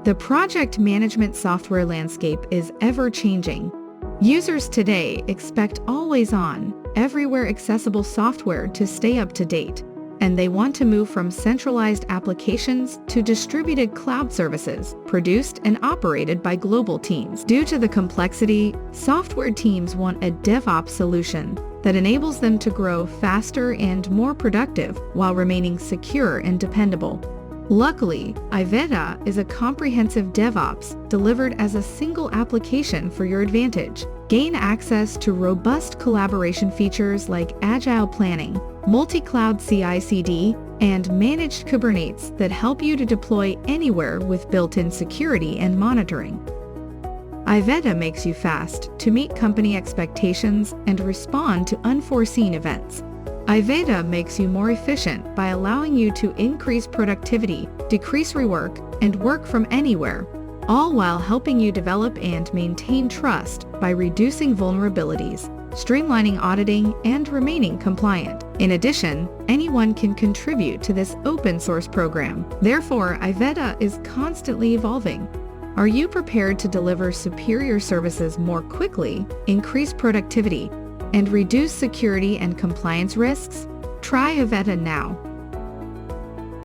The project management software landscape is ever-changing. Users today expect always-on, everywhere accessible software to stay up to date, and they want to move from centralized applications to distributed cloud services produced and operated by global teams. Due to the complexity, software teams want a DevOps solution that enables them to grow faster and more productive while remaining secure and dependable. Luckily, iVedha is a comprehensive DevOps delivered as a single application for your advantage. Gain access to robust collaboration features like agile planning, multi-cloud CI/CD, and managed Kubernetes that help you to deploy anywhere with built-in security and monitoring. iVedha makes you fast to meet company expectations and respond to unforeseen events. iVedha makes you more efficient by allowing you to increase productivity, decrease rework, and work from anywhere, all while helping you develop and maintain trust by reducing vulnerabilities, streamlining auditing, and remaining compliant. In addition, anyone can contribute to this open source program. Therefore, iVedha is constantly evolving. Are you prepared to deliver superior services more quickly, increase productivity, and reduce security and compliance risks? Try iVedha now.